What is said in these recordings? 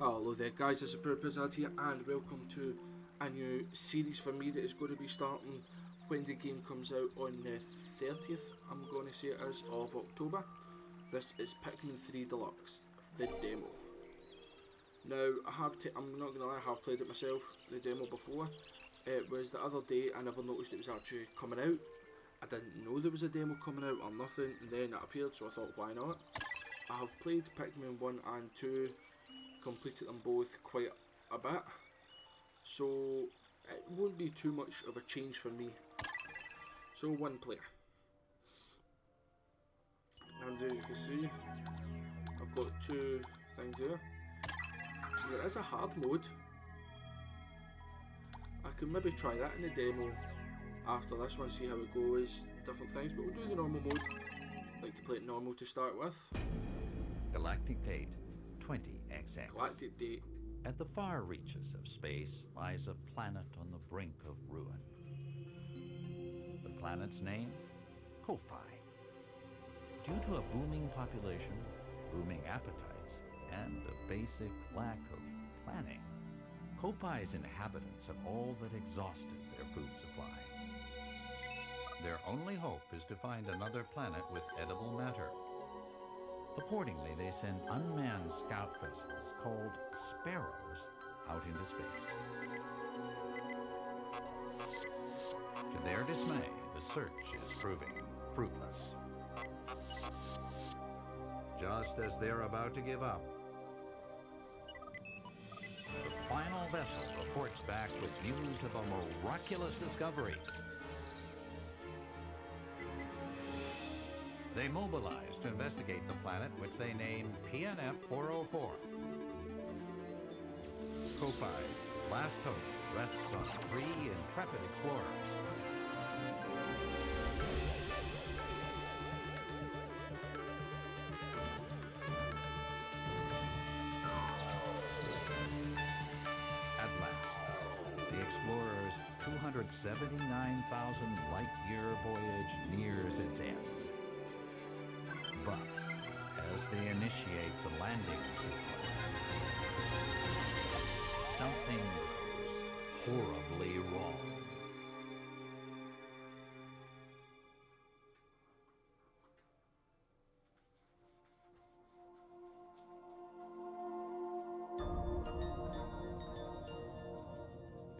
Hello there guys, this is ProudPidgezard here and welcome to a new series for me that is going to be starting when the game comes out on the 30th, I'm going to say it is, of October. This is Pikmin 3 Deluxe, the demo. Now, I'm not going to lie, I have played it myself, the demo before. It was the other day, I never noticed it was actually coming out. I didn't know there was a demo coming out or nothing, and then it appeared, so I thought, why not? I have played Pikmin 1 and 2, completed them both quite a bit, so it won't be too much of a change for me. So, one player. And as you can see, I've got two things here. There is a hard mode. I could maybe try that in the demo after this one, see how it goes, different things, but we'll do the normal mode. I like to play it normal to start with. Galactic date 20XX. Galactic date. At the far reaches of space lies a planet on the brink of ruin. The planet's name? Kopai. Due to a booming population, booming appetites, and a basic lack of planning, Kopai's inhabitants have all but exhausted their food supply. Their only hope is to find another planet with edible matter. Accordingly, they send unmanned scout vessels called Sparrows out into space. To their dismay, the search is proving fruitless. Just as they're about to give up, the final vessel reports back with news of a miraculous discovery. They mobilize to investigate the planet, which they name PNF 404. Kopai's last hope rests on 3 intrepid explorers. At last, the explorers' 279,000 light-year voyage nears its end. But as they initiate the landing sequence, something goes horribly wrong.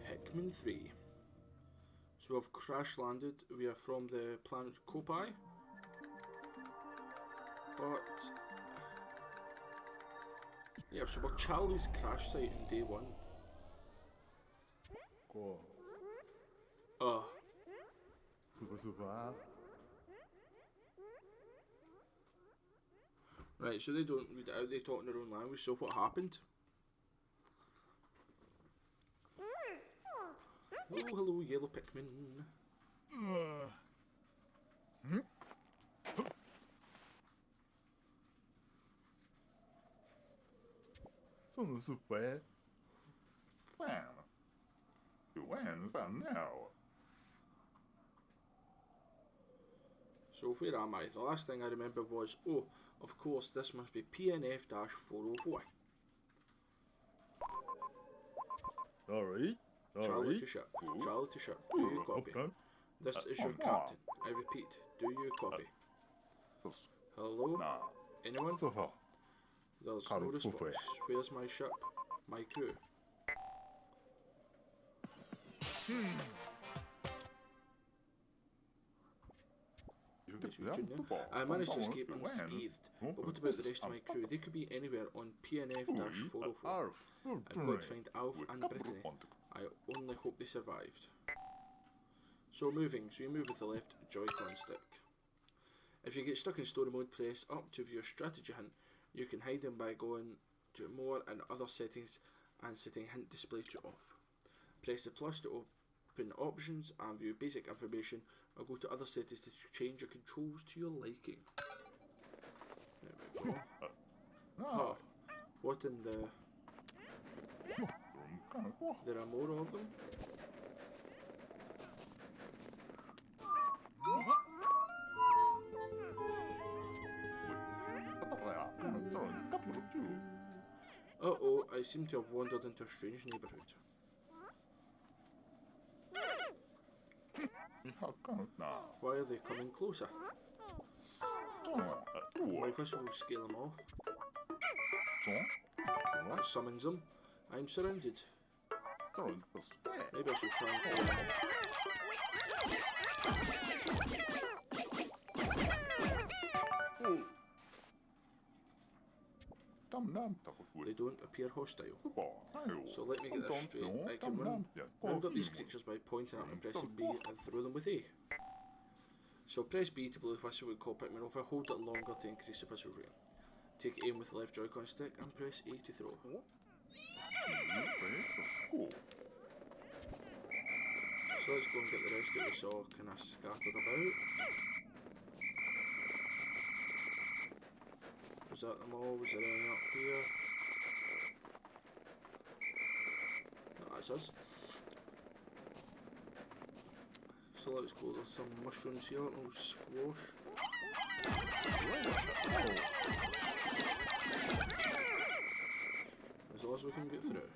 Pikmin 3. So I've crash landed. We are from the planet Kopai. But yeah, so we're Charlie's crash site in day 1. Cool. Super. Right, so they don't read it out, they talk in their own language, so what happened? Oh, hello, yellow Pikmin. Sono super. Well, you went about now. So where am I? The last thing I remember was, oh, of course, this must be PNF-404. Sorry. Charlie to ship. Charlie to ship. Do you copy? This is your captain. I repeat, do you copy? Hello? Anyone? There's no response. Where's my ship? My crew? I managed to escape unscathed, but what about the rest of my crew? They could be anywhere on PNF-404. I've got to find Alf and Brittany. I only hope they survived. So moving, so you move with the left Joy-Con stick. If you get stuck in story mode, press up to view your strategy hint. You can hide them by going to more and other settings and setting hint display to off. Press the plus to open options and view basic information, or go to other settings to change your controls to your liking. There we go. Oh, what in the... There are more of them? Uh-oh, I seem to have wandered into a strange neighbourhood. How come now? Why are they coming closer? My whistle will scale them off. That summons them. I'm surrounded. Maybe I should try and follow them. They don't appear hostile. So let me get this straight. I can round up these creatures by pointing at them and pressing B and throw them with A. So press B to blow the whistle and call Pikmin over, hold it longer to increase the whistle rate. Take aim with the left Joy-Con stick and press A to throw. So let's go and get the rest that we saw kind of scattered about. Was that them all? Was there any up here? No, that's us. So let's go, there's some mushrooms here, little squash. As long as we can get through.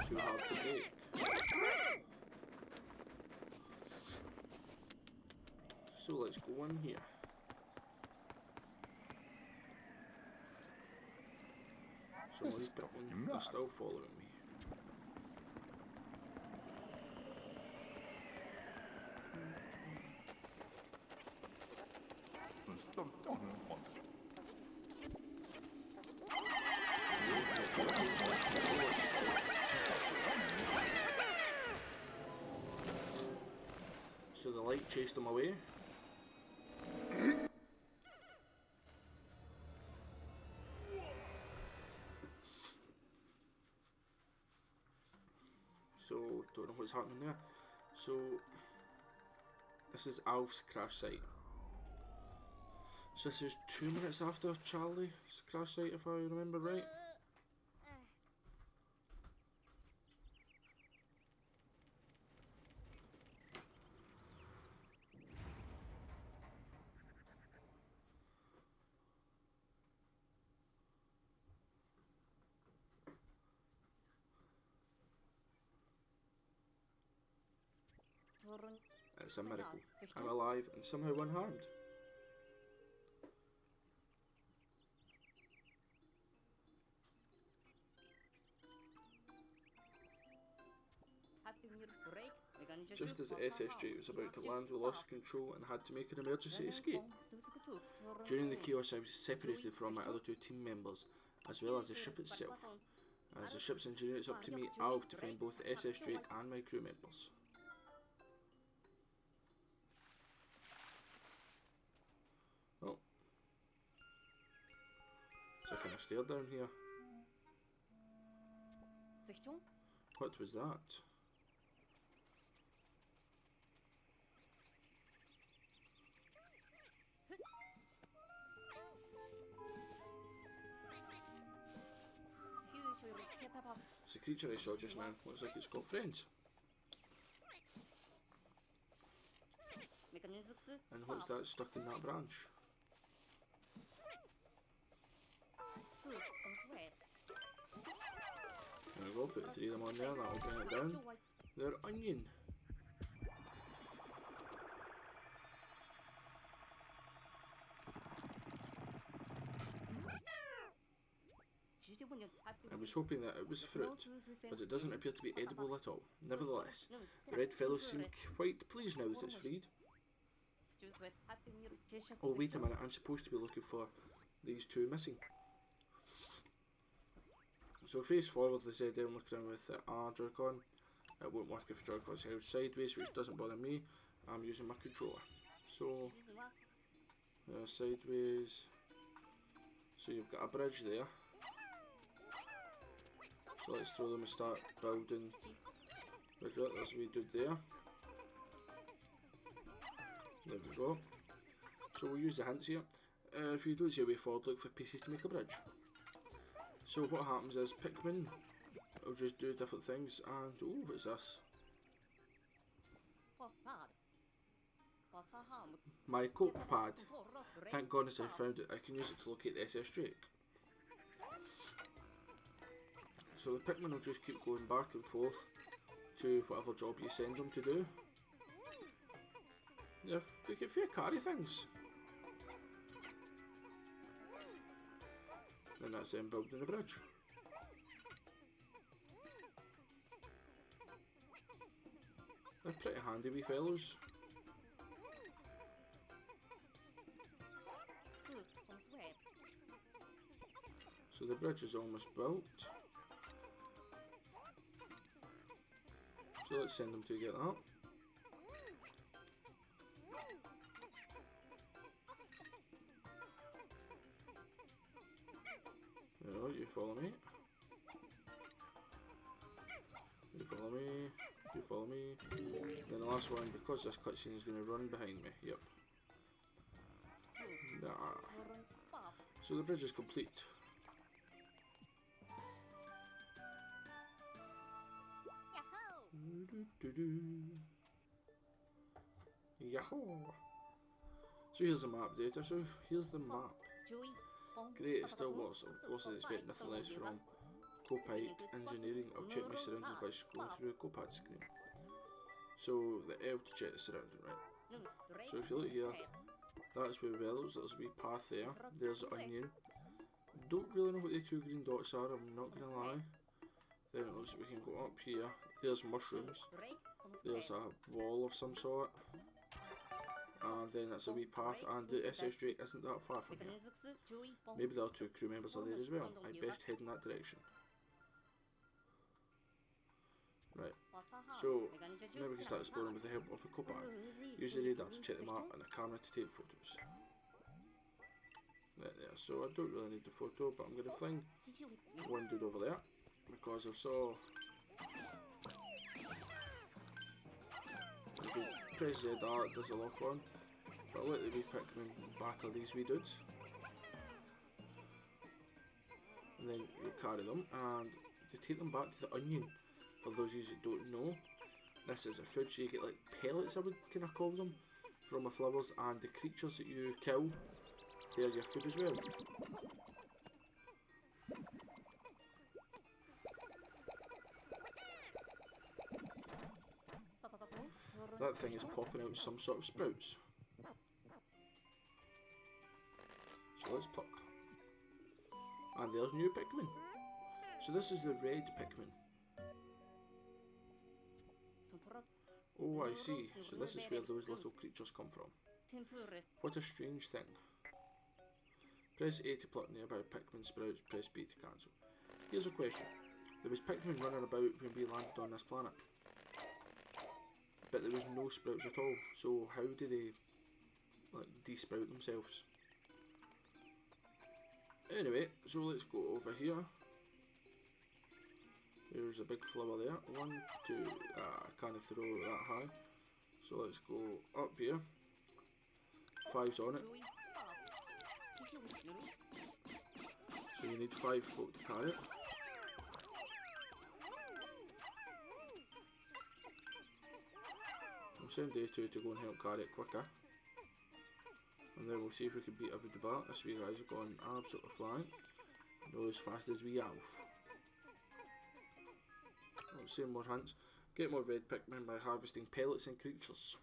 Too hard to break. So let's go in here. So these Pikmin, they're still following me. So the light chased them away. So, don't know what's happening there. So, this is Alf's crash site. So this is 2 minutes after Charlie's crash site, if I remember right. It's a miracle. I'm alive and somehow unharmed. Just as the SSJ was about to land, we lost control and had to make an emergency escape. During the chaos, I was separated from my other 2 team members, as well as the ship itself. As the ship's engineer, it's up to me, Alf, to find both the SS Drake and my crew members. Oh. There's a kind of stair down here. What was that? It's a creature I saw just now. Looks like it's got friends. And what's that stuck in that branch? There we go, put the 3 of them on there, that'll bring it down. They're onion. I was hoping that it was fruit, but it doesn't appear to be edible at all. Nevertheless, the red fellows seem quite pleased now that it's freed. Oh, wait a minute, I'm supposed to be looking for these 2 missing. So face forward, the Z down, look around with the R Joy-Con. It won't work if the Joy-Con's held sideways, which doesn't bother me. I'm using my controller. So, sideways. So you've got a bridge there. So let's throw them and start building. There's a wee dude there. There we go. So we'll use the hints here. If you don't see a way forward, look for pieces to make a bridge. So what happens is Pikmin will just do different things, and oh, what's this? My cope pad. Thank goodness I found it. I can use it to locate the SS Drake. So the Pikmin will just keep going back and forth to whatever job you send them to do. Yeah, they get fair carry things. Then that's them building the bridge. They're pretty handy wee fellows. So the bridge is almost built. So let's send them to get that. Oh, you follow me. You follow me. You follow me. Then the last one, because this cutscene is going to run behind me. Yep. Nah. So the bridge is complete. Yahoo! So here's the map data. So here's the map. Great, it still works. Of course, I expect nothing less from Copite Engineering. I'll check my surroundings by scrolling through a Copad screen. So the L to check the surrounding, right? So if you look here, that's where Wells. There's a wee path there. There's the onion. Don't really know what the two green dots are. I'm not gonna lie. Then it looks like we can go up here. There's mushrooms. There's a wall of some sort. And then it's a wee path, and the SS Drake isn't that far from here. Maybe the other two crew members are there as well. I best head in that direction. Right, so now we can start exploring with the help of a Copad. Use the radar to check the map and a camera to take photos. Right there, so I don't really need the photo, but I'm going to fling one dude over there, because I saw... If you press Z, it does a lock on, but I'll let the wee Pikmin batter these wee dudes. And then you carry them, and to take them back to the onion, for those of you that don't know, this is a food, so you get like pellets, I would kind of call them, from the flowers, and the creatures that you kill, they're your food as well. That thing is popping out some sort of sprouts. So let's pluck. And there's new Pikmin. So this is the red Pikmin. Oh, I see. So this is where those little creatures come from. What a strange thing. Press A to pluck nearby Pikmin sprouts, press B to cancel. Here's a question. There was Pikmin running about when we landed on this planet, but there was no sprouts at all, so how do they like desprout themselves? Anyway, so let's go over here. There's a big flower there. 1, 2, I can't throw that high. So let's go up here. 5's on it. So you need 5 folk to carry it. We'll send A2 to go and help carry it quicker. And then we'll see if we can beat every bar. This wee guys are going absolutely flying. No as fast as we have. Say more hints. Get more red Pikmin by harvesting pellets and creatures.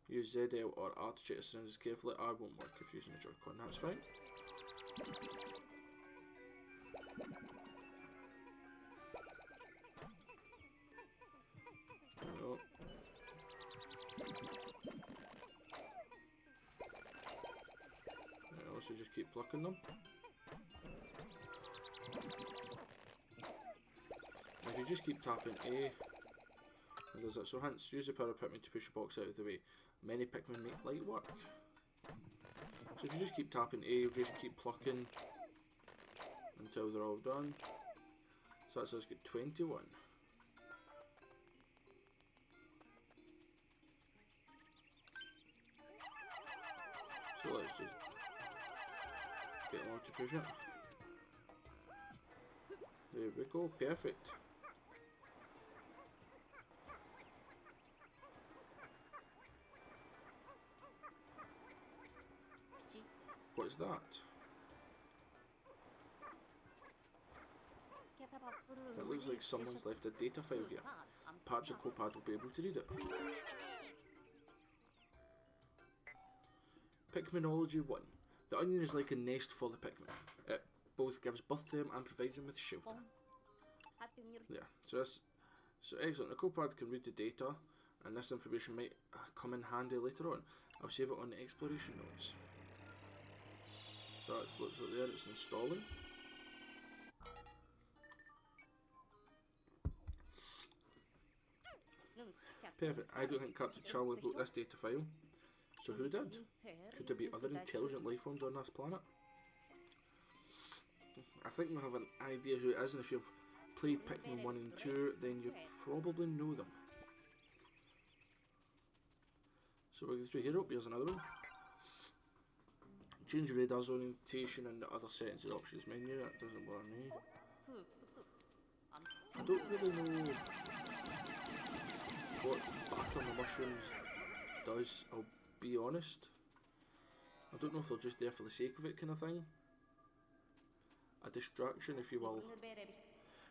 Use ZL or R to check the surroundings carefully. I won't work if using a Joy-Con, that's fine. Oh. I also just keep plucking them. If you just keep tapping A, and does that. So hence, use the power of Pikmin to push the box out of the way. Many Pikmin make light work. So if you just keep tapping A, you just keep plucking until they're all done. So that's us get 21. So let's just get along to push it. There we go, perfect. What's that? It looks like someone's left a data file here. Perhaps a Copad will be able to read it. Pikminology 1. The onion is like a nest for the Pikmin. It both gives birth to them and provides them with shelter. Yeah, so excellent. The Copad can read the data, and this information might come in handy later on. I'll save it on the exploration notes. So it looks like there it's installing. Perfect. I don't think Captain Charlie wrote this data file. So who did? Could there be other intelligent life forms on this planet? I think we have an idea who it is, and if you've played Pikmin 1 and 2, then you probably know them. So we'll go through here. Here's another one. Change radar's orientation and the other settings of the options menu. That doesn't bother me. I don't really know what batter on the mushrooms does, I'll be honest. I don't know if they're just there for the sake of it kind of thing. A distraction, if you will.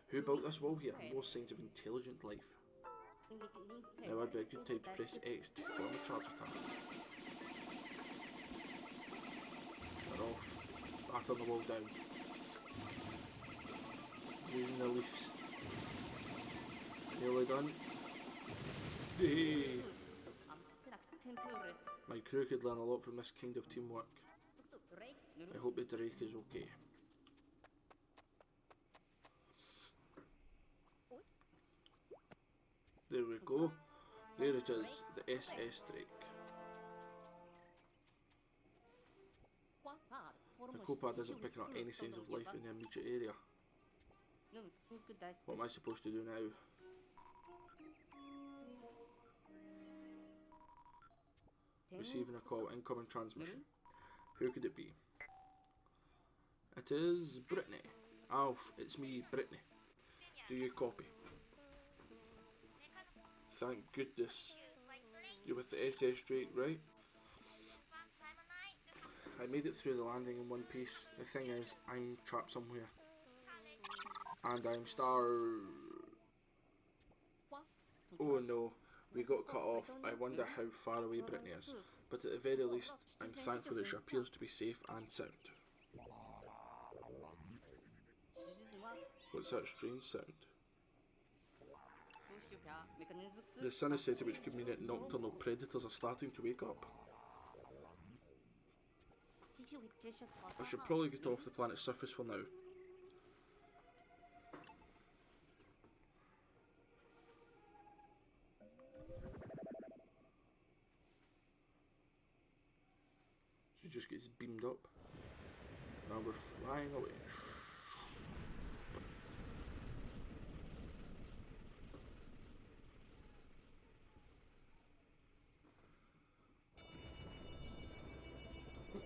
Who built this wall here? More signs of intelligent life. Now would be a good time to press X to perform a charge attack. They're off. Batter the wall down. Using the leaves. Nearly done. Hey. My crew could learn a lot from this kind of teamwork. I hope the Drake is okay. There we go. There it is, the SS Drake. The Copad isn't picking up any signs of life in the immediate area. What am I supposed to do now? Receiving a call, incoming transmission. Who could it be? It is Brittany. Alf, it's me, Brittany. Do you copy? Thank goodness. You're with the SS Drake, right? I made it through the landing in one piece. The thing is, I'm trapped somewhere. And I'm Oh no, we got cut off. I wonder how far away Brittany is. But at the very least, I'm thankful that she appears to be safe and sound. What's that strange sound? The sun is setting, which could mean that nocturnal predators are starting to wake up. I should probably get off the planet's surface for now. She just gets beamed up. Now we're flying away.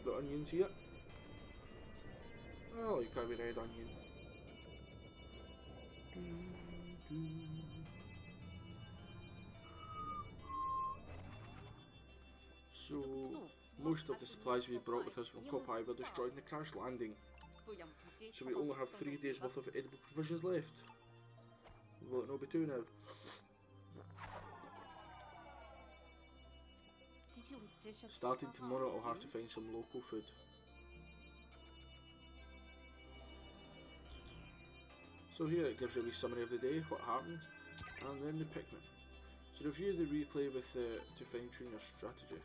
The onions here. Oh, you can't be red onion. So, most of the supplies we brought with us from Kopai were destroyed in the crash landing. So we only have 3 days worth of edible provisions left. Will it not be 2 now? Starting tomorrow, I'll have to find some local food. So here it gives you a wee summary of the day, what happened, and then the Pikmin. So review the replay with to fine tune your strategy.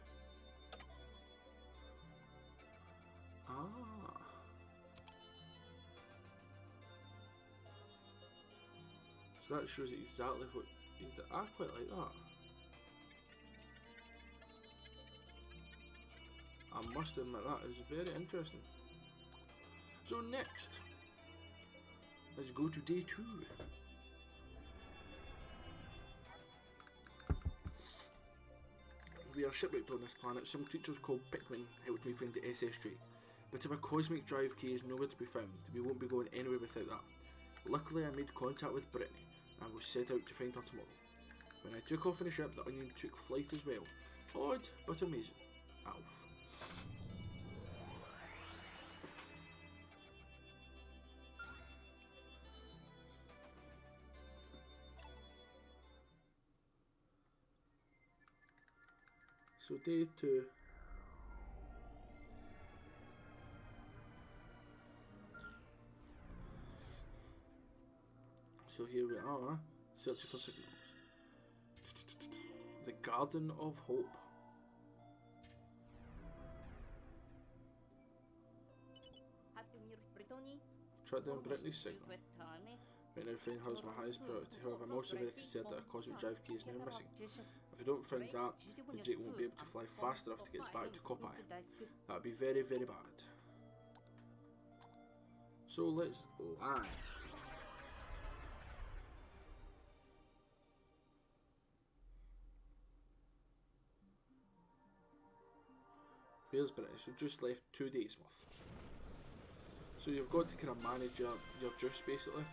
Ah. So that shows you exactly what you did. I quite like that. I must admit that is very interesting. So next, let's go to day 2. We are shipwrecked on this planet. Some creatures called Pikmin helped me find the SS Drake. But if a cosmic drive key is nowhere to be found, we won't be going anywhere without that. Luckily, I made contact with Brittany and was set out to find her tomorrow. When I took off in the ship, the Onion took flight as well. Odd, but amazing. Alf. So day 2. So here we are, searching for signals. The Garden of Hope. Track down Brittany's signal. Right now, finding her is my highest priority. However, I'm also very concerned that a cosmic drive key is now missing. If we don't find that, the Drake won't be able to fly fast enough to get us back to Kopai. That would be very, very bad. So let's land. Where's Brittany? So just left 2 days worth. So you've got to kind of manage your juice basically,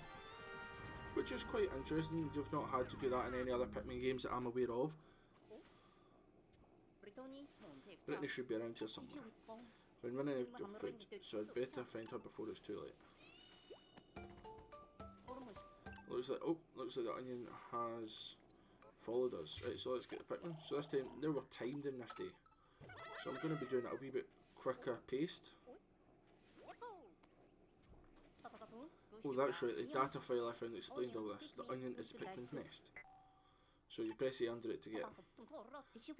which is quite interesting. You've not had to do that in any other Pikmin games that I'm aware of. Brittany should be around here somewhere. We're running out of food, so I'd better find her before it's too late. Looks like the Onion has followed us. Right, so let's get the Pikmin. So this time, now we're timed in this day. So I'm going to be doing it a wee bit quicker paced. Oh, that's right, the data file I found explained all this. The Onion is the Pikmin's nest. So you press A under it to get it.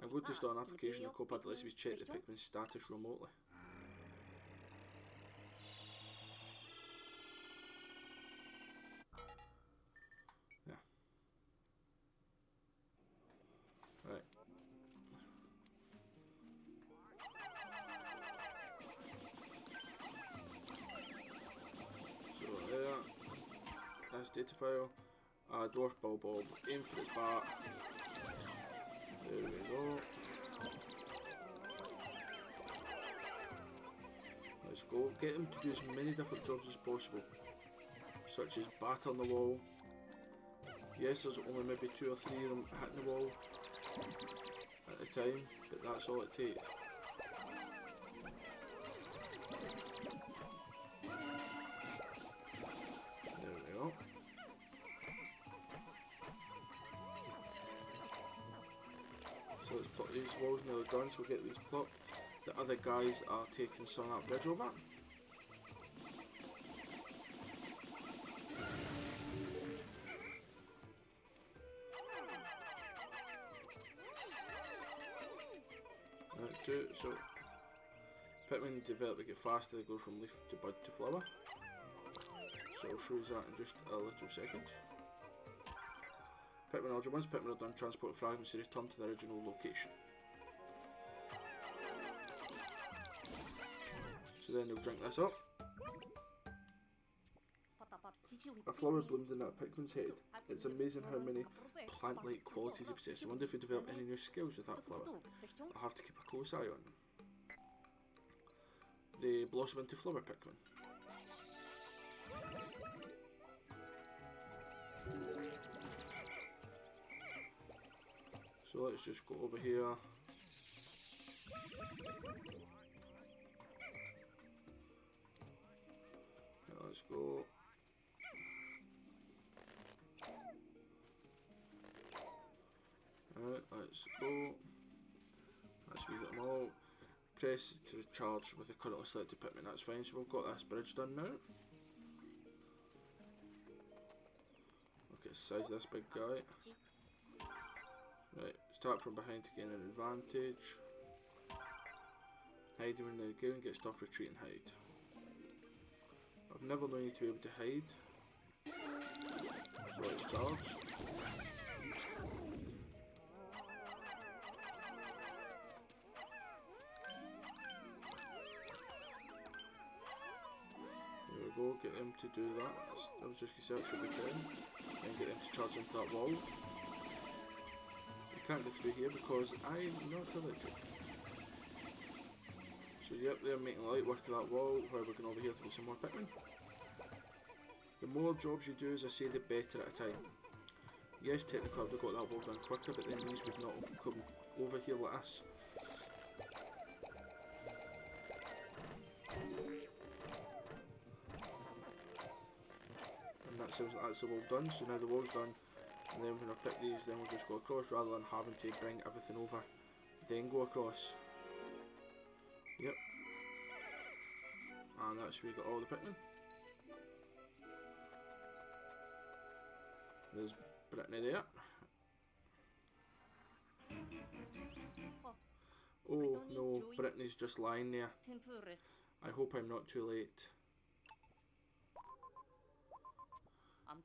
I'm going to start an application in Copad that lets me check the Pikmin's status remotely. Yeah. Right. So there. That's data file. Dwarf Bulbob, aim for its bat. There we go. Let's go. Get him to do as many different jobs as possible, such as bat on the wall. Yes, there's only maybe 2 or 3 of them hitting the wall at a time, but that's all it takes. There we go. So let's put these walls nearly done, so we'll get these plucked. The other guys are taking some of that bridge over. So Pikmin develop to get faster, they go from leaf to bud to flower. So I'll show you that in just a little second. Pikmin order. Once Pikmin are done, transport fragments to return to the original location. So then they'll drink this up. A flower bloomed in that Pikmin's head. It's amazing how many plant-like qualities it possesses. I wonder if we develop any new skills with that flower. I'll have to keep a close eye on them. They blossom into flower Pikmin. So let's just go over here. Okay, let's go. Alright, let's go. Let's read them all. Press to recharge with the currently selected Pikmin, that's fine. So we've got this bridge done now. Okay, size this big guy. Right, start from behind to gain an advantage. Hide when they go and get stuff, retreat and hide. I've never known you to be able to hide. So let's charge. There we go, get them to do that. That was just a search should be 10. Then get them to charge into that wall. Can't go through here because I'm not electric. So yep, they're making light work of that wall, where we're going over here to get some more Pikmin. The more jobs you do, as I say, the better at a time. Yes, technically I would have got that work done quicker, but then these would not have come over here like this. And that's the wall done, so now the wall's done, and then when I pick these, then we'll just go across rather than having to bring everything over, then go across. Yep. And that's where we got all the Pikmin. There's Brittany there. Oh no, Brittany's just lying there. I hope I'm not too late.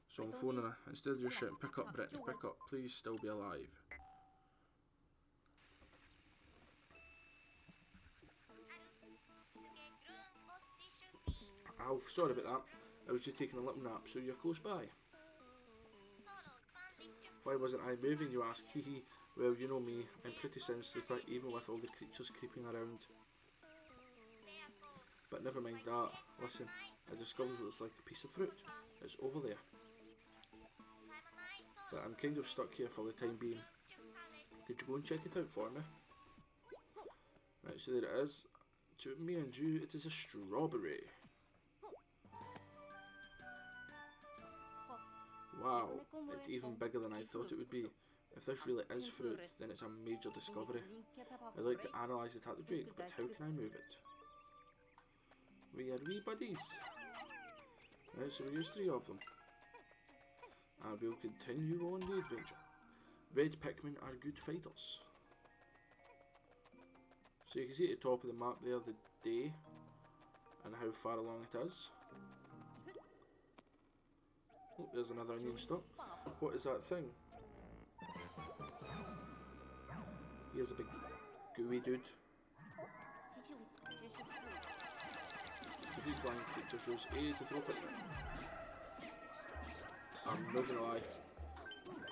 So I'm phoning her. Instead of just shouting, pick up Brittany, pick up, please still be alive. Oh, sorry about that. I was just taking a little nap, so you're close by. Why wasn't I moving, you ask? Hee. Well, you know me, I'm pretty sound sleeper, even with all the creatures creeping around. But never mind that. Listen, I discovered what looks like a piece of fruit. It's over there. But I'm kind of stuck here for the time being. Could you go and check it out for me? Right, so there it is. To me and you, it is a strawberry. Wow, it's even bigger than I thought it would be. If this really is fruit, then it's a major discovery. I'd like to analyse it at the Drake, but how can I move it? We are wee buddies. Right, so we use 3 of them. And we'll continue on the adventure. Red Pikmin are good fighters. So you can see at the top of the map there the day and how far along it is. Oh, there's another onion stock. What is that thing? Here's a big gooey dude. The flying creature shows A to throw Pikmin. I'm not gonna lie,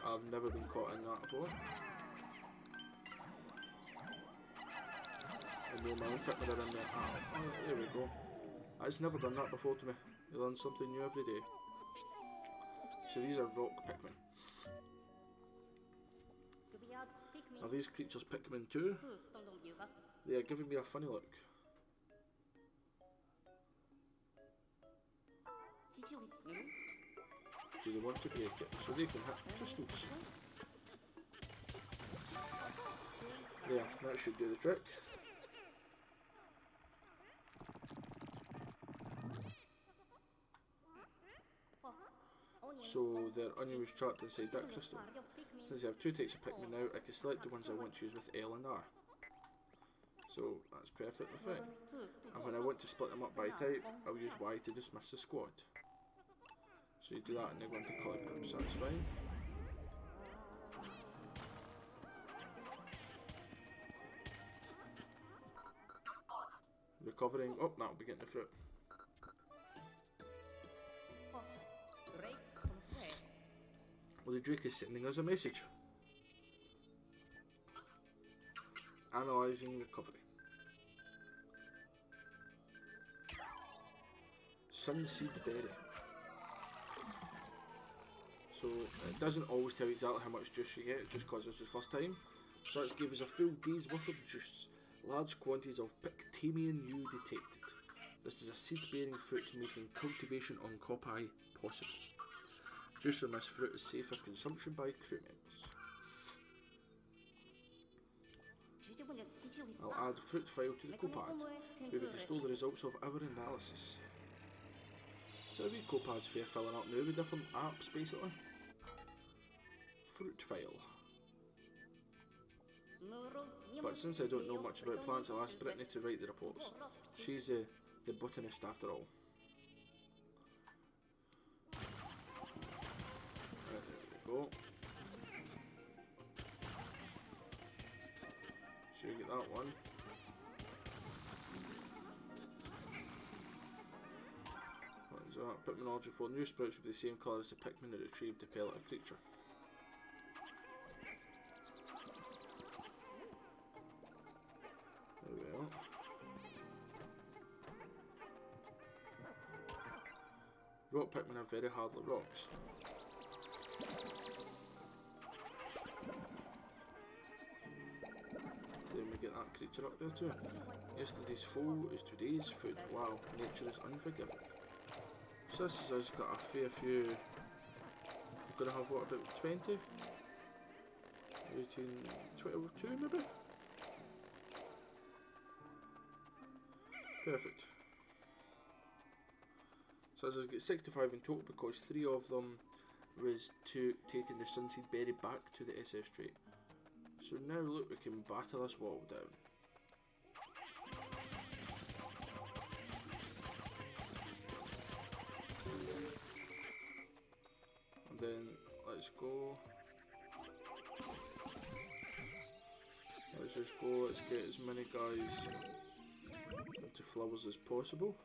I've never been caught in that before. I know my own Pikmin are in there. Oh, there we go. It's never done that before to me. You learn something new every day. So these are rock Pikmin. Are these creatures Pikmin too? They are giving me a funny look. Do they want to break it so they can hit crystals? There, that should do the trick. So their onion was trapped inside that crystal. Since I have 2 types of Pikmin now, I can select the ones I want to use with L and R. So that's perfectly fine. And when I want to split them up by type, I'll use Y to dismiss the squad. So you do that and they go into colour groups, that's fine. Recovering, oh, that'll be getting the fruit. Well, the Drake is sending us a message. Analysing recovery. Sunseed berry. So it doesn't always tell you exactly how much juice you get, just because this is the first time. So let's give us a full day's worth of juice. Large quantities of Pikmin U detected. This is a seed-bearing fruit making cultivation on Coppi possible. Juice from this fruit is safe for consumption by crew members. I'll add fruit file to the copad, where we can store the results of our analysis. So we copads fair filling up now with different apps basically. Fruit file. But since I don't know much about plants, I'll ask Brittany to write the reports. She's the botanist after all. Right, there we go. So you get that one. What is that? Pikminology 4. New sprouts will be the same colour as the Pikmin that retrieved to pellet a creature. There we are. Rock Pikmin are very hard like rocks. Then we get that creature up there too. Yesterday's foe is today's food. Wow, nature is unforgiving. So this has got a fair few. We're gonna have what, about 20? 18, 22 maybe? Perfect. So this has got 65 in total because 3 of them was to taking the Sunseed Berry back to the SS trait. So now look, we can batter this wall down. And then let's go. Let's just go, let's get as many guys into flowers as possible.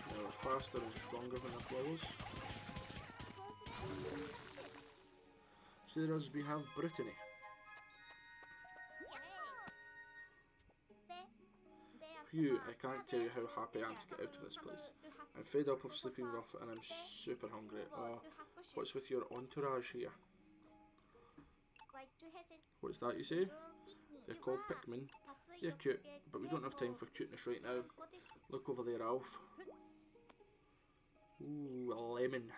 Now we're faster and stronger than the flowers. So there is, we have Brittany. Phew, I can't tell you how happy I am to get out of this place. I'm fed up of sleeping rough and I'm super hungry. What's with your entourage here? What's that you say? They're called Pikmin. They're cute, but we don't have time for cuteness right now. Look over there, Alf. Ooh, a lemon.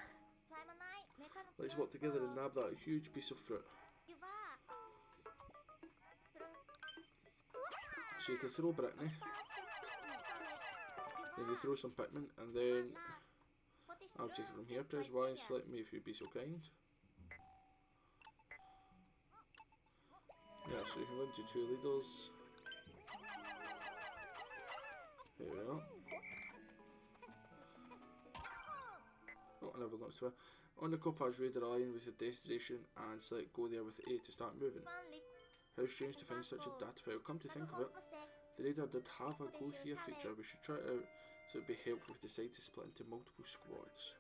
Let's work together and nab that huge piece of fruit. So you can throw Brittany. Then you throw some Pikmin, and then I'll take it from here. Press Y and select me if you'd be so kind. Yeah, so you can go into 2 leaders. There we are. Oh, I never looked through. On the compass, read the line with your destination and select go there with A to start moving. How strange to find such a data file. Come to think of it, the radar did have a go here feature. We should try it out so it'd be helpful if we decide to split into multiple squads.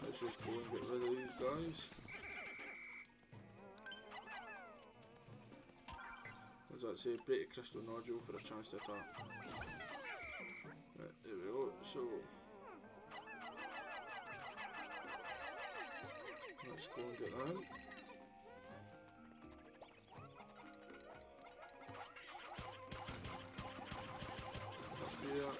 Let's just go and get rid of these guys. What does that say? Break a crystal nodule for a chance to attack. Right, there we go. So let's go and get that. Up here.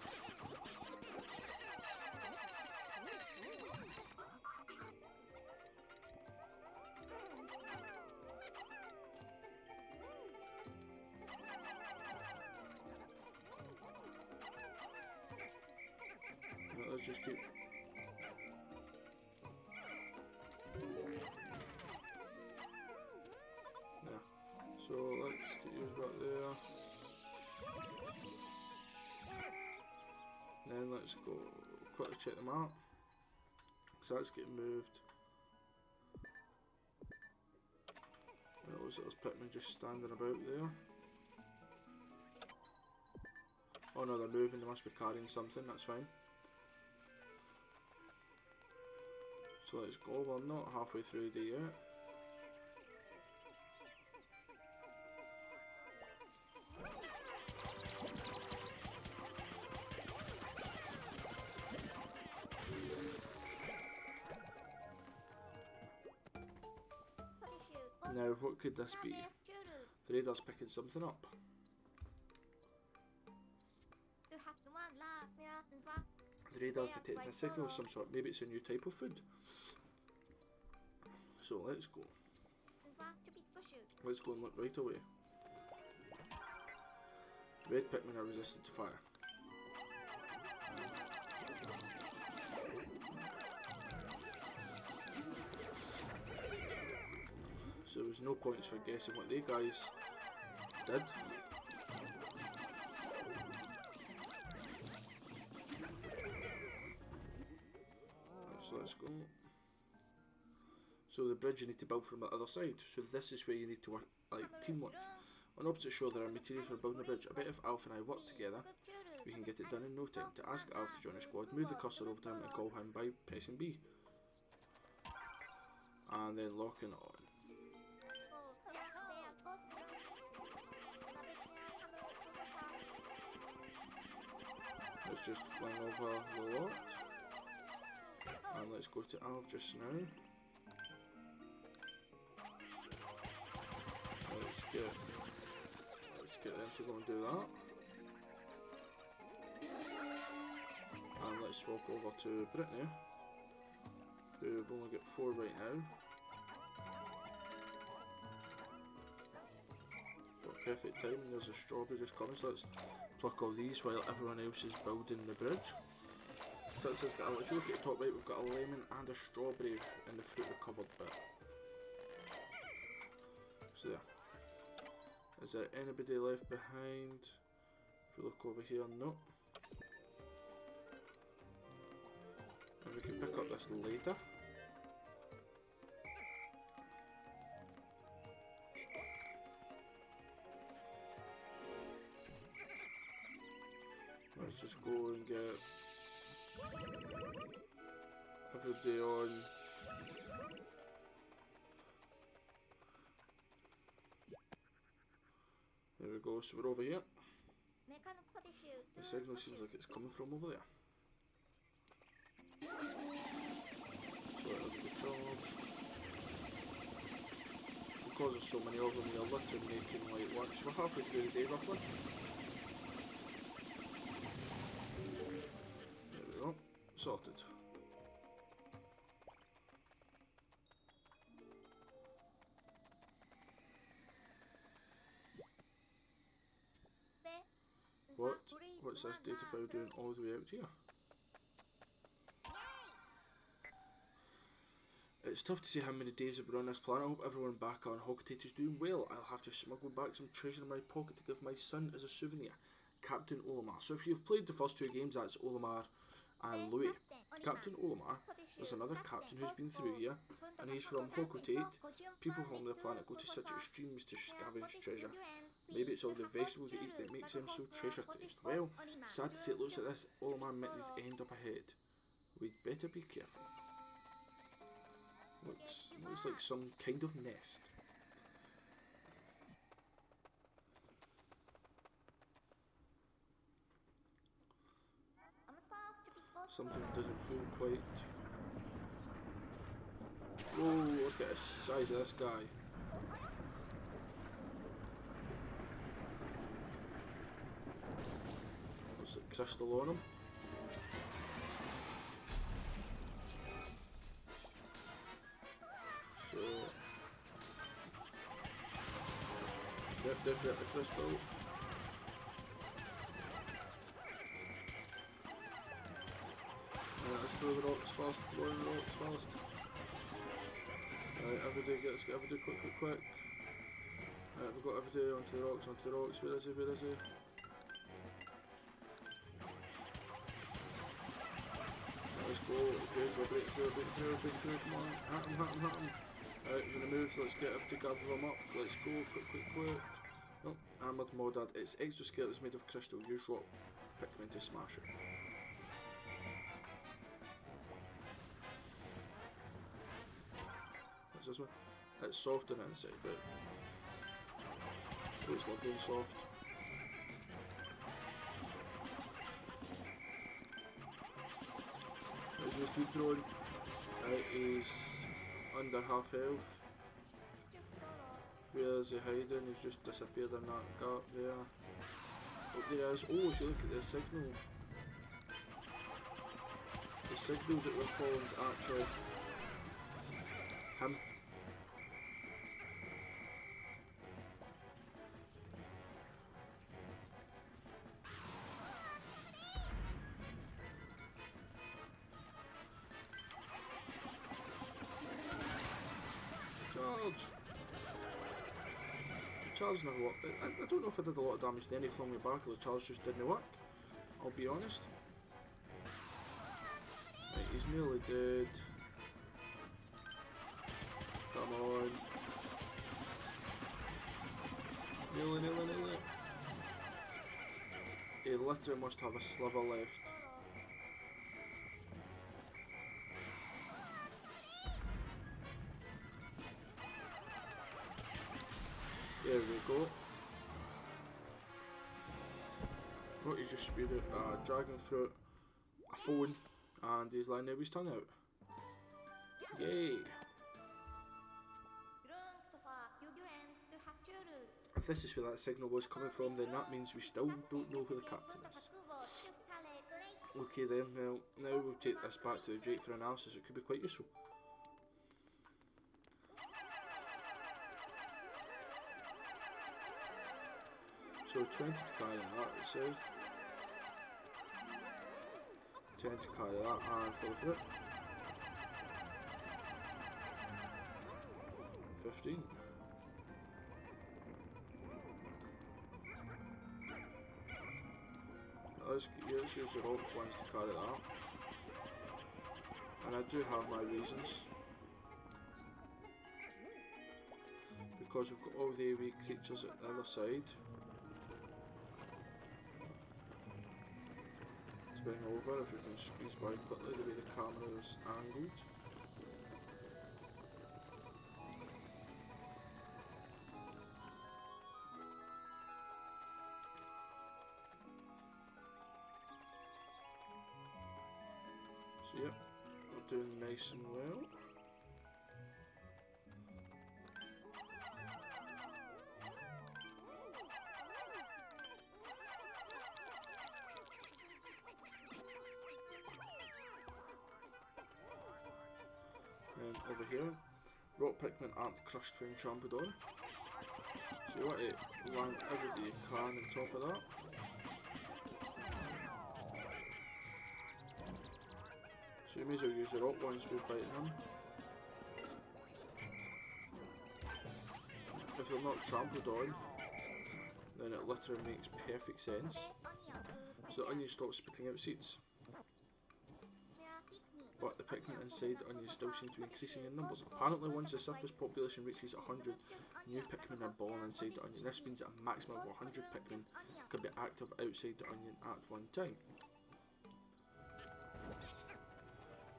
Let's just keep. Yeah. So let's get yours back there. Then let's go quickly check them out. So that's getting moved. Those Pikmin just standing about there. Oh no, they're moving, they must be carrying something, that's fine. So let's go, we're not halfway through the day yet. Now what could this be? The radar's picking something up. The radar's detecting a signal of some sort, maybe it's a new type of food. So let's go. Let's go and look right away. Red Pikmin are resistant to fire. So there was no points for guessing what they guys did. So let's go. So the bridge you need to build from the other side. So this is where you need to work, like teamwork. On opposite shore there are materials for building a bridge. I bet if Alf and I work together, we can get it done in no time. To ask Alf to join the squad, move the cursor over to him and call him by pressing B. And then locking on. Let's just fling over the lot. And let's go to Alf just now. Let's get them to go and do that. And let's swap over to Brittany, who've only got 4 right now. Got perfect time, and there's a strawberry just coming, so let's pluck all these while everyone else is building the bridge. So it says, if you look at the top right, we've got a lemon and a strawberry in the fruit recovered bit. So there. Is there anybody left behind? If we look over here, no. And we can pick up this later. Let's just go and get everybody on. There we go, so we're over here. The signal seems like it's coming from over there. So it'll be charged. Because there's so many of them, we are literally making like one. So we're halfway through the day roughly. There we go, sorted. What's this data file doing all the way out here? It's tough to say how many days we're on this planet. I hope everyone back on Hogtate is doing well. I'll have to smuggle back some treasure in my pocket to give my son as a souvenir. Captain Olimar. So if you've played the first 2 games, that's Olimar and Louis. Captain Olimar is another captain who's been through here, and he's from Hogtate. People from the planet go to such extremes to scavenge treasure. Maybe it's all the vegetables they eat that makes them so treasure-crazed. Well, sad to say it looks like this Olimar met his end up ahead. We'd better be careful. Looks like some kind of nest. Something doesn't feel quite... Whoa, look at the size of this guy. What's the crystal on him? So... Yep, definitely the crystal. Let's throw the rocks fast, throw the rocks fast. Right, everybody get everybody quick. Right, we've got everybody onto the rocks, Where is he? Let's go, okay, go break through, come on, hat him. Right, we're gonna move, so let's get everybody, gather them up, let's go, quick. Oh, armoured modad, it's exoskeletons made of crystal, use rock Pikmin to smash it. What's this one? It's soft on the inside, right? Oh, it's lovely and soft. There's your food throwing. Right, he's under half health. Where is he hiding? He's just disappeared in that gap there. Oh, there is. Oh, if you look at the signal that we're following is actually him. The charge never worked. I don't know if I did a lot of damage to any from me back or the charge just didn't work. I'll be honest. Right, he's nearly dead. Come on. Nearly. He literally must have a sliver left. There we go. What he's just spewed out a dragon fruit, a phone, and he's lying there with his tongue out. Yay! If this is where that signal was coming from, then that means we still don't know who the captain is. Okay then, well, now we'll take this back to the Drake for analysis. It could be quite useful. So 20 to carry that, it says. 10 to carry that, and full of it. 15. Let's use the rope ones to carry that. And I do have my reasons. Because we've got all the wee creatures at the other side. To bring over, if we can squeeze by quickly the way the camera is angled. So yep, we're doing nice and well. Then over here, rock Pikmin aren't crushed when trampled on. So you want to land everything you can on top of that. So you may as well use the rock ones we're fighting him. If they're not trampled on, then it literally makes perfect sense. So the onion stops spitting out seeds. But the Pikmin inside the onion still seem to be increasing in numbers. Apparently once the surface population reaches 100, new Pikmin are born inside the onion. This means that a maximum of 100 Pikmin can be active outside the onion at one time.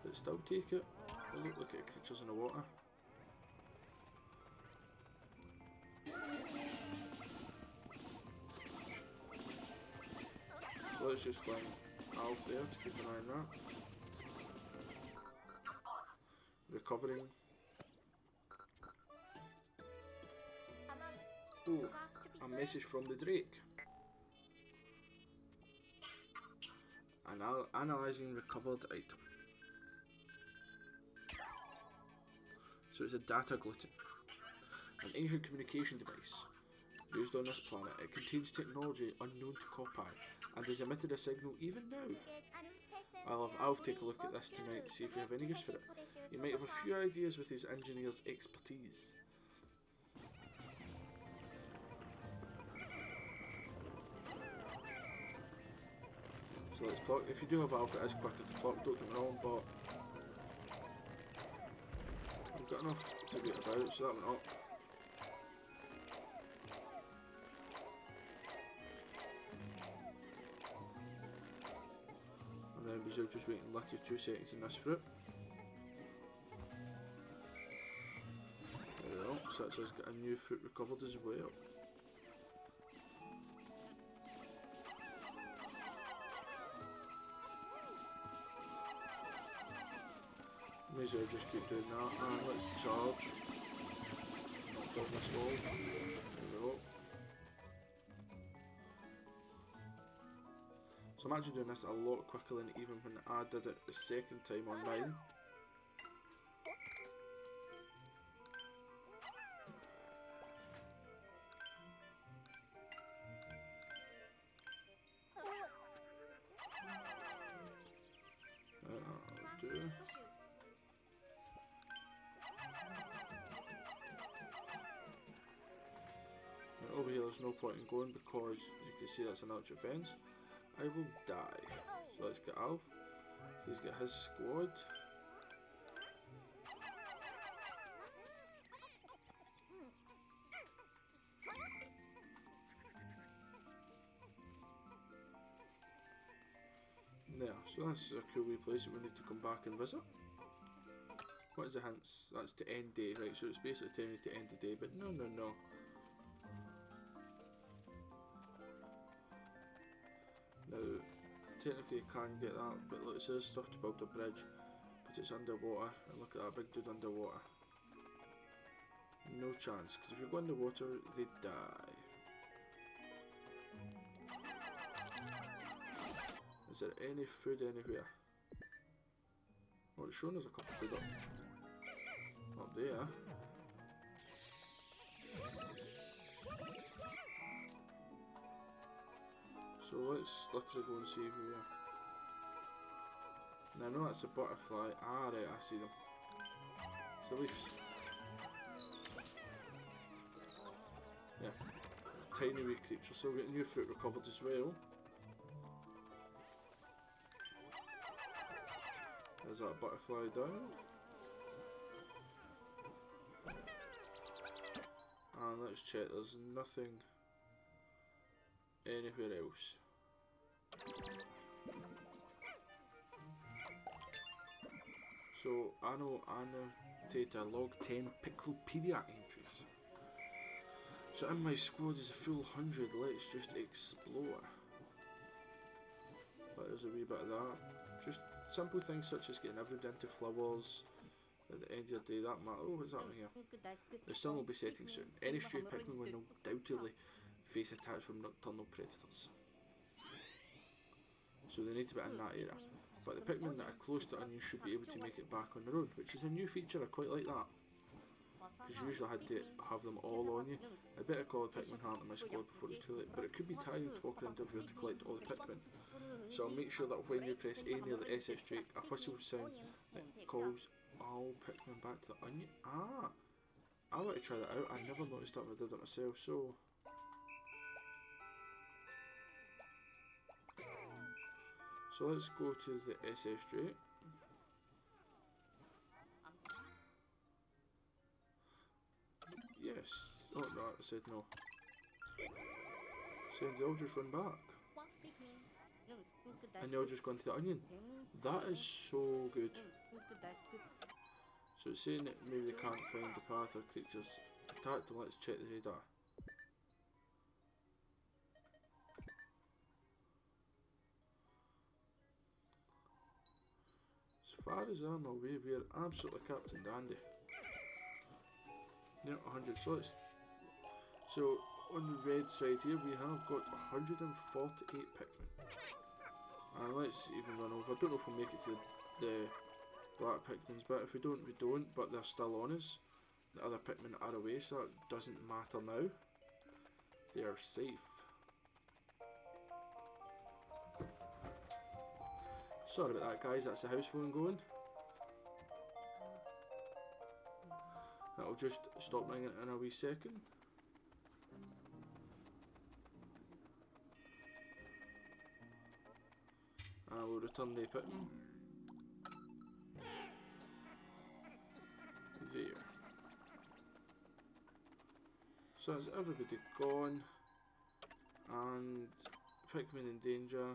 But still take it. Oh, look at the creatures in the water. So let's just find Alf there to keep an eye on that. Recovering. Oh, a message from the Drake. Analysing recovered item. So it's a data gluten, an ancient communication device used on this planet. It contains technology unknown to Kopai and has emitted a signal even now. I'll have Alf take a look at this tonight to see if we have any use for it. He might have a few ideas with his engineer's expertise. So let's pluck. If you do have Alf, it is quicker to pluck, don't get me wrong, but I've got enough to get about, so that went up. And then we're just waiting literally 2 seconds in this fruit. There we go, so that's us get a new fruit recovered as well. May as well just keep doing that, and let's charge. Knock down this wall. There we go. So I'm actually doing this a lot quicker than even when I did it the second time on mine. That'll do. Over here there's no point in going because, as you can see, that's an archer fence. I will die. So let's get Alf. He's got his squad. There, so that's a cool wee place that we need to come back and visit. What is the hints? That's to end day, right? So it's basically telling you to end the day, but no. Now, technically you can get that, but look, it says stuff to build a bridge, but it's underwater, and look at that big dude underwater. No chance, because if you go underwater, they die. Is there any food anywhere? Oh, it's showing us a couple of food up there. So let's literally go and see here. Now I know that's a butterfly. Ah, right, I see them. It's the leaves. Yeah, it's tiny wee creatures. So we get new fruit recovered as well. There's that butterfly down. And let's check, there's nothing anywhere else. So, annotator log 10 Piclopedia entries. So in my squad is a full 100, let's just explore. There's a wee bit of that. Just simple things such as getting everything into flowers at the end of your day, that matter. Oh, what's happening here? The sun will be setting soon. Any stray Pikmin will undoubtedly face attacks from nocturnal predators. So they need to be in that area. But the Pikmin that are close to onions should be able to make it back on their own, which is a new feature. I quite like that. Because you usually had to have them all on you. I better call a Pikmin hunt in my squad before it's too late, but it could be tiring to walk around everywhere to collect all the Pikmin. So I'll make sure that when you press A near the SS Drake, a whistle sound that calls all Pikmin back to the onion. Ah! I want to try that out. I never noticed that when I did it myself, so... So let's go to the SS Drake. Yes. Oh no, I said no. Saying they all just run back. And they all just go into the onion. That is so good. So it's saying that maybe they can't find the path or creatures attacked them. Let's check the radar. As far as I'm aware, we're absolutely Captain Dandy. Yeah, 100. So on the red side here, we have got 148 Pikmin. And let's even run over. I don't know if we'll make it to the black Pikmins, but if we don't, we don't. But they're still on us. The other Pikmin are away, so that doesn't matter now. They are safe. Sorry about that, guys. That's the house phone going. That'll just stop ringing in a wee second. And we'll return the Pikmin. There. So that's everybody gone. And Pikmin in danger.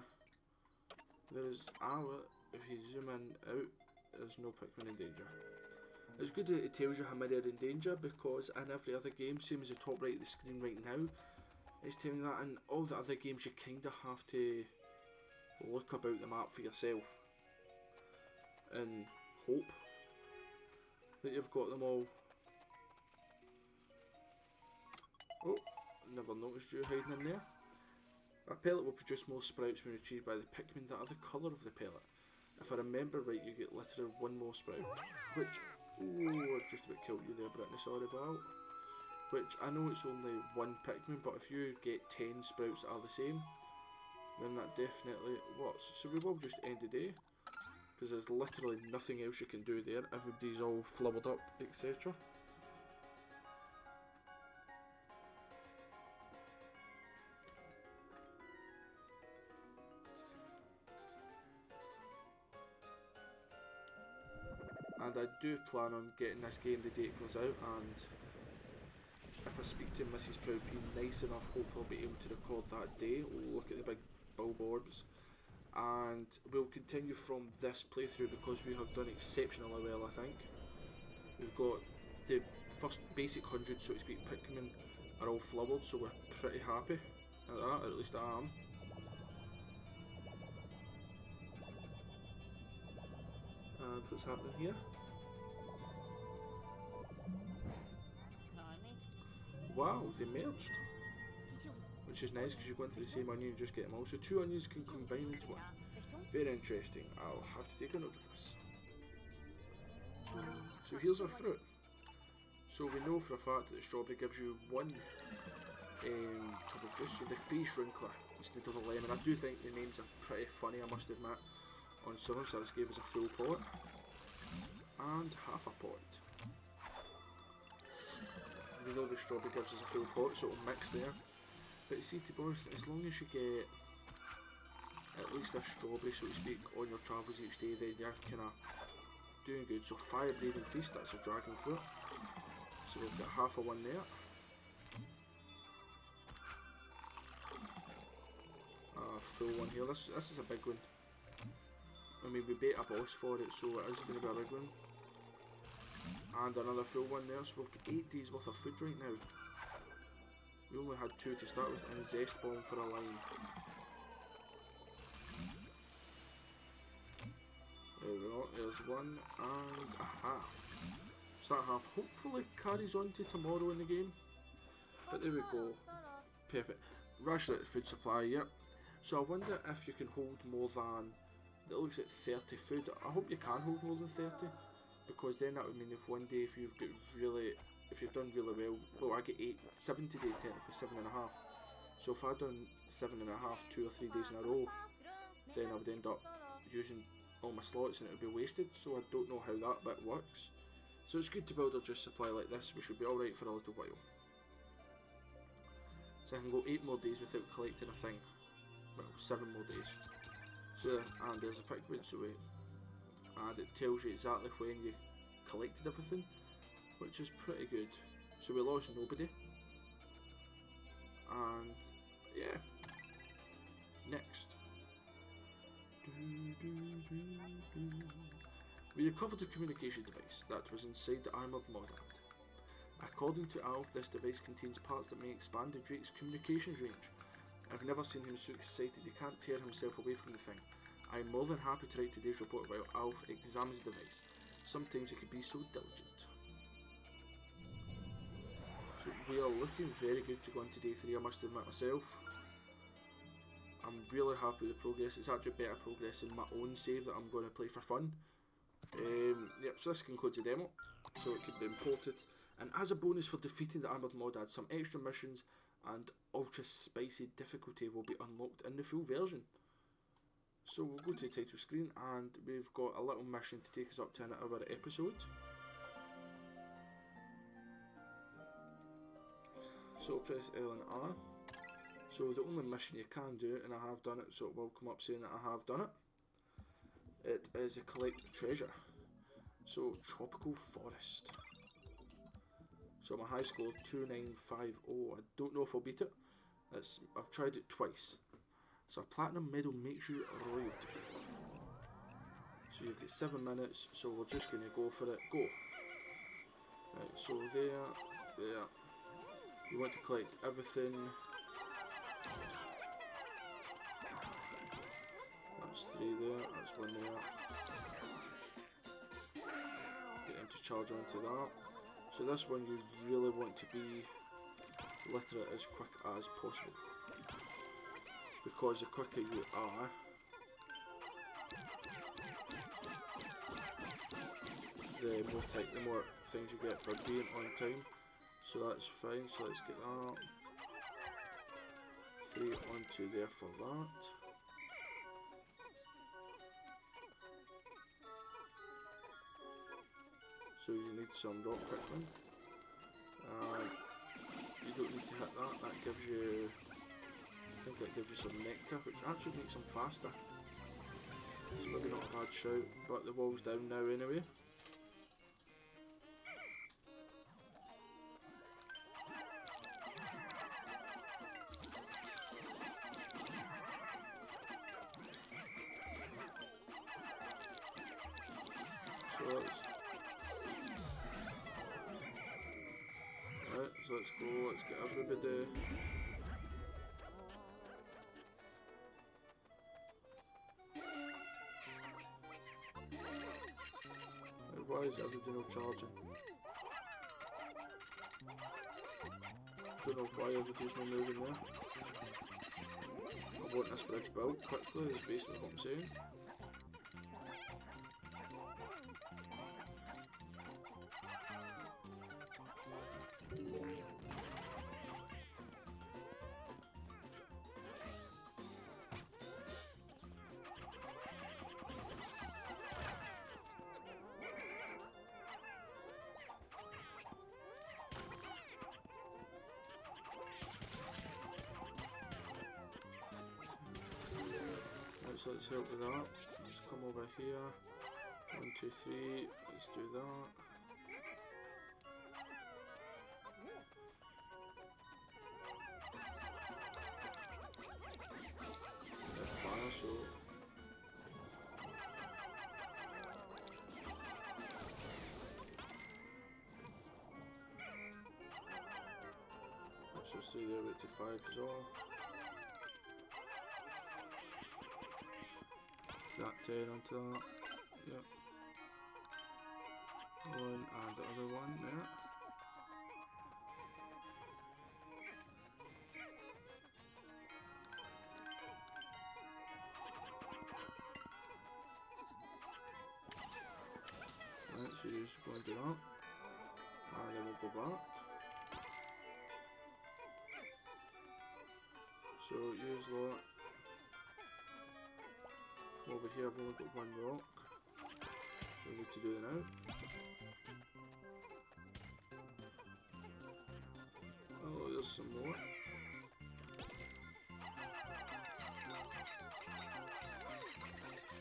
There is if you zoom in out, there's no Pikmin in danger. It's good that it tells you how many are in danger, because in every other game, same as the top right of the screen right now, it's telling you that in all the other games you kinda have to look about the map for yourself and hope that you've got them all. Oh, never noticed you hiding in there. A pellet will produce more sprouts when retrieved by the Pikmin that are the colour of the pellet. If I remember right, you get literally one more sprout, which, oh, I just about killed you there, Brittany, sorry about. Which, I know it's only one Pikmin, but if you get 10 sprouts that are the same, then that definitely works. So we will just end the day, because there's literally nothing else you can do there. Everybody's all flowered up, etc. and I do plan on getting this game the day it comes out, and if I speak to Mrs. ProudP nice enough, hopefully I'll be able to record that day. We'll look at the big billboards, and we'll continue from this playthrough because we have done exceptionally well, I think. We've got the first basic 100, so to speak, Pikmin are all flowered, so we're pretty happy at that, or at least I am. And what's happening here? Wow, they merged, which is nice because you go into the same onion and just get them all. So 2 onions can combine into one. Very interesting. I'll have to take a note of this. So here's our fruit. So we know for a fact that the strawberry gives you 1 tub of juice, so the face wrinkler instead of a lemon. I do think the names are pretty funny, I must admit, on some of them. So this gave us a full pot and half a pot. We know the strawberry gives us a full pot, so it'll mix there. But see, to be honest, as long as you get at least a strawberry, so to speak, on your travels each day, then you're kind of doing good. So fire breathing feast, that's a dragon fruit. So we've got half a one there. Full one here. This is a big one. I mean, we beat a boss for it, so it is going to be a big one. And another full one there, so we've got 8 days worth of food right now. We only had 2 to start with, and zest bomb for a line. There we go, there's 1 and a half. So that half hopefully carries on to tomorrow in the game. But there we go. Perfect. Ration out the food supply, yep. So I wonder if you can hold more than, it looks like 30 food. I hope you can hold more than 30. Because then that would mean if one day if you've done really well, well I get 7 today technically, 7.5. So if I'd done 7.5 2 or 3 days in a row, then I would end up using all my slots and it would be wasted, so I don't know how that bit works. So it's good to build a juice supply like this, we should be alright for a little while. So I can go 8 more days without collecting a thing. Well, 7 more days. So, and there's a Pikmin, so wait. And it tells you exactly when you collected everything, which is pretty good. So we lost nobody, and yeah, next we recovered the communication device that was inside the armoured Modad. According to Alf, this device contains parts that may expand the Drake's communications range. I've never seen him so excited, he can't tear himself away from the thing. I'm more than happy to write today's report while Alf examines the device. Sometimes he can be so diligent. So we are looking very good to go into day 3, I must admit myself. I'm really happy with the progress. It's actually better progress in my own save that I'm going to play for fun. Yep, so this concludes the demo. So it can be imported. And as a bonus for defeating the armoured Modad, some extra missions and ultra spicy difficulty will be unlocked in the full version. So we'll go to the title screen and we've got a little mission to take us up to an hour episode. So press L and R. So the only mission you can do, and I have done it, so it will come up saying that I have done it. It is a collect treasure. So tropical forest. So my high score 2950. I don't know if I'll beat it. I've tried it twice. So a platinum medal makes you royalty. So you've got 7 minutes, so we're just going to go for it. Go! Right, so there. You want to collect everything. That's 3 there, that's 1 there. Get him to charge onto that. So this one you really want to be literate as quick as possible. Because the quicker you are, the more things you get for being on time. So that's fine, so let's get that. 3 onto there for that. So you need some rock Pikmin. You don't need to hit that, that gives you, I think that gives you some nectar, which actually makes them faster. It's maybe not a bad shout, but the wall's down now anyway. So let's go, let's get everybody. Why is everybody not charging? Don't know why everybody's not moving there. I want this bridge built quickly, is basically what I'm saying. So let's help with that. Let's come over here. 1, 2, 3. Let's do that. That's fire, so let's just stay there, wait to fire as well. That 10 onto that, yep. One and the other one there. Right, so you just go and do that. And then we'll go back. So use that. Over here I've only got one rock. So we need to do it now. Oh, there's some more.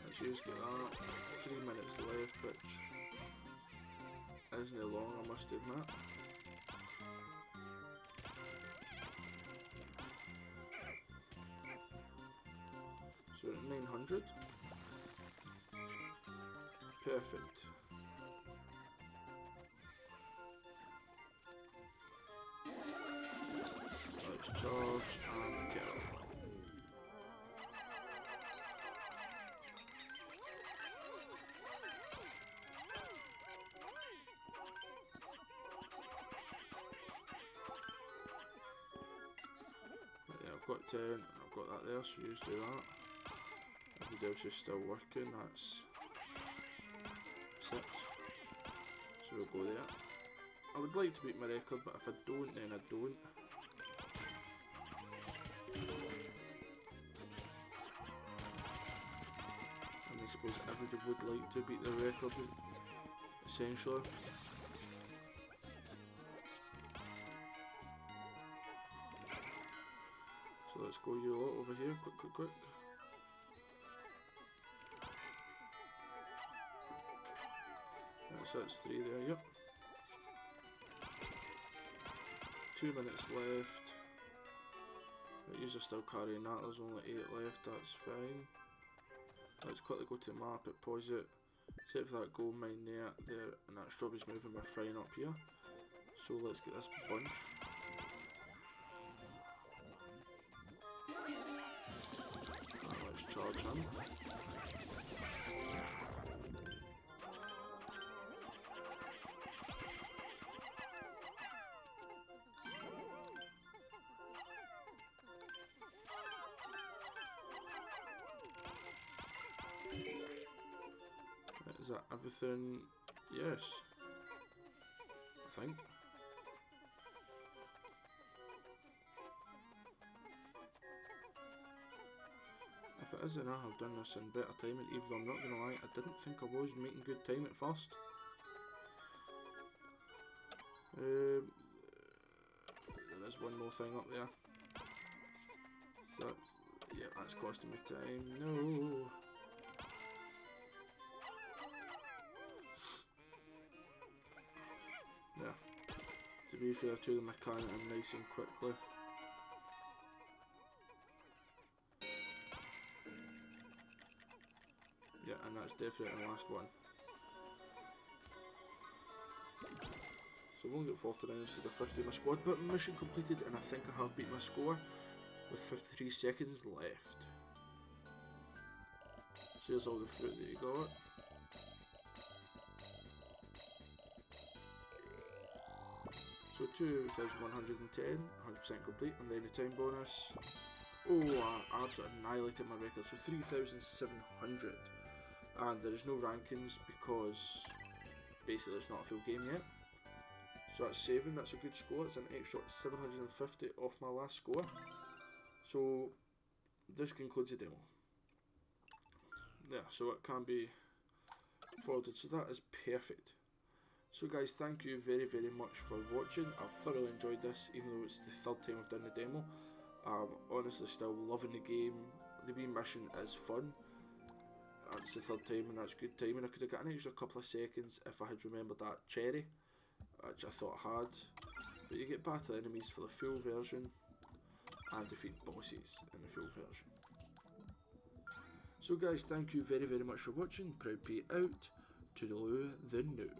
Let's just get that. 3 minutes left, which isn't long, I must admit. So at 900. Perfect. Let's charge and kill. Right, yeah, I've got 10, I've got that there, so you just do that. Everybody else is still working, that's 6. So we'll go there. I would like to beat my record, but if I don't, then I don't. And I suppose everybody would like to beat their record, essentially. So let's go you lot over here, quick. So that's 3 there, yep. 2 minutes left. You're still carrying that, there's only 8 left, that's fine. Let's quickly go to the map, it pause it, set for that gold mine there, and that strawberry's moving, we're fine up here. So let's get this bunch. And let's charge him. Is that everything? Yes. I think. If it isn't, I have done this in better time, and even though I'm not going to lie, I didn't think I was making good time at first. There is one more thing up there. So, yeah, that's costing me time. No! There. To be fair to them, I can and nice and quickly. Yeah, and that's definitely the last one. So I've only got 49 instead of 50 in my squad, but mission completed, and I think I have beat my score with 53 seconds left. So here's all the fruit that you got. So 2,110, 100% complete, and then the time bonus. Oh, I absolutely annihilated my record, so 3,700. And there is no rankings because basically it's not a full game yet. So that's saving, that's a good score, it's an extra 750 off my last score. So this concludes the demo. Yeah, so it can be forwarded, so that is perfect. So guys, thank you very much for watching. I've thoroughly enjoyed this, even though it's the third time I've done the demo. I'm honestly still loving the game. The wee mission is fun. It's the third time and that's good timing. I could have got an extra couple of seconds if I had remembered that cherry, which I thought I had. But you get battle enemies for the full version and defeat bosses in the full version. So guys, thank you very much for watching. ProudP out. Toodaloo the new.